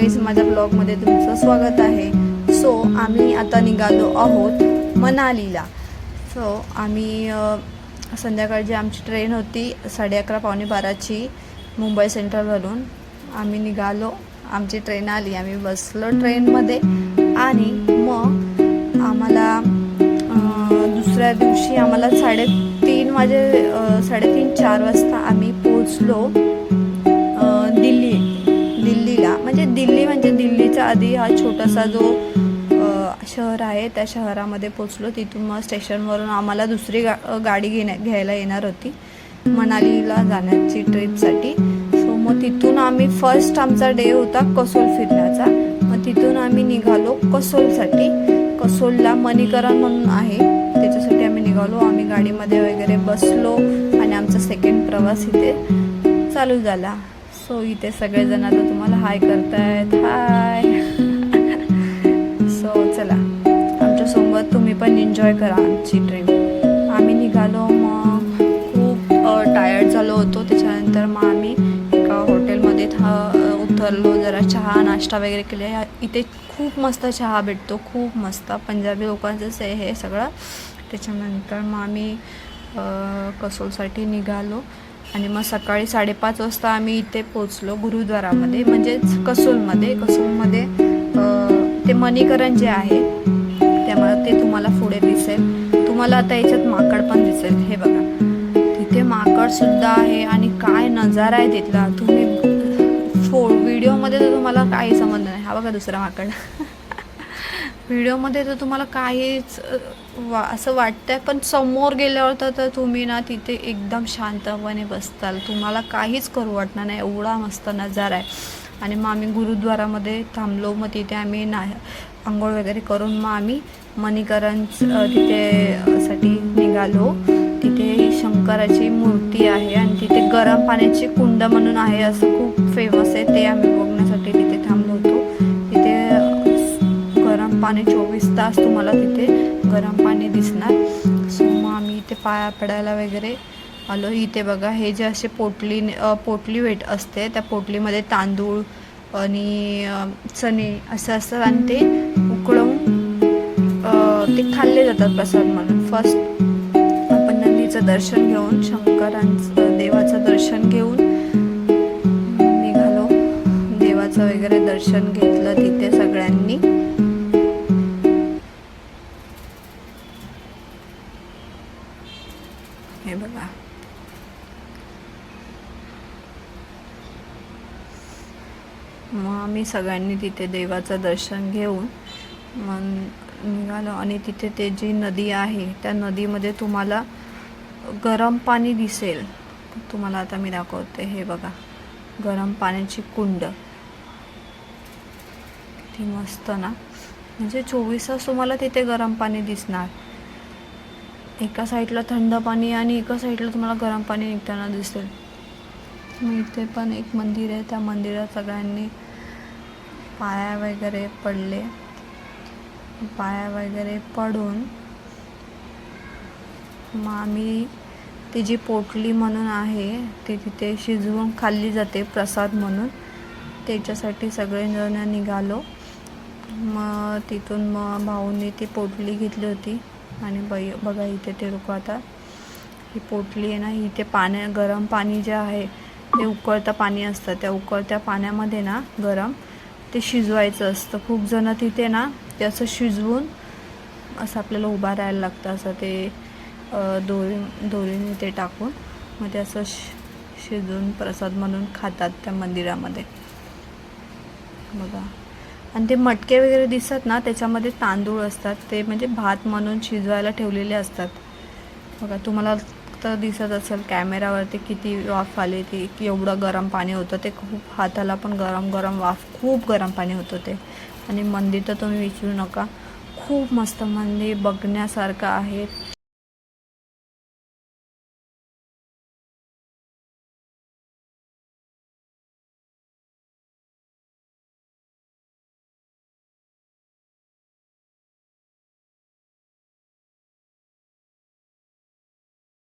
Guys, माझ्या ब्लॉगमध्ये तुमचं स्वागत आहे. सो आम्ही आता निघालो आहोत मनालीला. सो आम्ही संध्याकाळची आमची ट्रेन होती 11:30 पावणे 12ची मुंबई सेंट्रलवरून. आम्ही निघालो, आमची ट्रेन आली, आम्ही बसलो ट्रेनमध्ये आणि मग आम्हाला दुसऱ्या दिवशी आम्हाला 3:30-4 वाजता आम्ही पोचलो दिल्लीला. म्हणजे दिल्लीच्या आधी हा छोटासा जो शहर आहे त्या शहरामध्ये पोचलो. तिथून मग स्टेशनवरून आम्हाला दुसरी गाडी घ्यायला येणार होती मनालीला जाण्याची ट्रिपसाठी. सो मग तिथून आम्ही फर्स्ट आमचा डे होता कसोल फिरण्याचा. मग तिथून आम्ही निघालो कसोलसाठी. कसोलला मणीकरण म्हणून आहे, त्याच्यासाठी आम्ही निघालो. आम्ही गाडीमध्ये वगैरे बसलो आणि आमचा सेकंड प्रवास इथे चालू झाला. सो इथे सगळेजण आता तुम्हाला हाय करतायत. हाय. सो चला, आमच्यासोबत तुम्ही पण एन्जॉय करा आमची ट्रिप. आम्ही निघालो, मग खूप टायर्ड झालो होतो. त्याच्यानंतर मग आम्ही एका हॉटेलमध्ये उतरलो, जरा चहा नाश्ता वगैरे केले. इथे खूप मस्त चहा भेटतो, खूप मस्त पंजाबी लोकांचंच आहे हे सगळं. त्याच्यानंतर मग आम्ही कसोलसाठी निघालो आणि मग सकाळी 5:30 वाजता आम्ही इथे पोचलो गुरुद्वारामध्ये, म्हणजेच कसोलमध्ये. ते मणीकरण जे आहे त्यामुळे ते तुम्हाला पुढे दिसेल. तुम्हाला आता याच्यात माकड पण दिसेल. हे बघा, तिथे माकड सुद्धा आहे आणि काय नजारा आहे तिथला. तुम्ही व्हिडिओमध्ये तर तुम्हाला काही समजलं नाही. हा बघा दुसरा माकड. व्हिडिओमध्ये तर तुम्हाला काहीच असं वाटतंय, पण समोर गेल्यावर तर तुम्ही ना तिथे एकदम शांतपणे बसताल, तुम्हाला काहीच करू वाटणार नाही, एवढा मस्त नजारा आहे. आणि मग आम्ही गुरुद्वारामध्ये थांबलो. मग तिथे आम्ही आंघोळ वगैरे करून मग आम्ही मणीकरण तिथे साठी निघालो. तिथे शंकराची मूर्ती आहे आणि तिथे गरम पाण्याची कुंड म्हणून आहे, असं खूप फेमस आहे. ते आम्ही बघण्यासाठी तिथे थांबलो होतो. तिथे गरम पाणी 24 तास तुम्हाला तिथे गरम पाणी दिसणार. सो मग आम्ही इथे पाया पडायला वगैरे आलो. इथे बघा, हे जे असे पोटली वेट असते, त्या पोटलीमध्ये तांदूळ आणि चणे असं असतात आणि ते उकळवून ते खाल्ले जातात प्रसाद म्हणून. फर्स्ट आपण नंदीचं दर्शन घेऊन, शंकरांचं देवाचं दर्शन घेऊन निघालो. देवाचं वगैरे दर्शन घेतलं तिथे सगळ्यांनी. हे बघा, मग आम्ही सगळ्यांनी तिथे देवाचं दर्शन घेऊन मग निघालो. आणि तिथे ते जी नदी आहे त्या नदीमध्ये तुम्हाला गरम पाणी दिसेल. तुम्हाला आता मी दाखवते. हे बघा, गरम पाण्याची कुंड किती मस्त ना. म्हणजे 24 तास तुम्हाला तिथे गरम पाणी दिसणार. एका साईडला थंड पाणी आणि एका साईडला तुम्हाला गरम पाणी निघताना दिसेल. मग इथे पण एक मंदिर आहे, त्या मंदिरात सगळ्यांनी पाया वगैरे पडले. पाया वगैरे पडून मग आम्ही ती जी पोटली म्हणून आहे ती तिथे शिजवून खाल्ली जाते प्रसाद म्हणून, त्याच्यासाठी सगळेजण निघालो. मग तिथून मग भाऊंनी ती पोटली घेतली होती आणि बघा इथे ते लोक आता ही पोटली आहे ना, इथे गरम पाणी जे आहे ते उकळतं पाणी असतं, त्या उकळत्या पाण्यामध्ये ना गरम ते शिजवायचं असतं. खूप जण तिथे ना ते असं शिजवून असं आपल्याला उभा राहायला लागतं, असं ते दोरीने ते टाकून मग ते असं शिजवून प्रसाद म्हणून खातात त्या मंदिरामध्ये. बघा, आणि ते मटके वगैरे दिसतात ना, त्याच्यामध्ये तांदूळ असतात, ते म्हणजे भात म्हणून शिजवायला ठेवलेले असतात. बघा, तुम्हाला तर दिसत असेल कॅमेरावरती किती वाफ आली ती, एवढं गरम पाणी होतं ते. खूप हाताला पण गरम वाफ, खूप गरम पाणी होतं ते. आणि मंदिर तर तुम्ही विचारू नका, खूप मस्त मंदिर बघण्यासारखं आहे.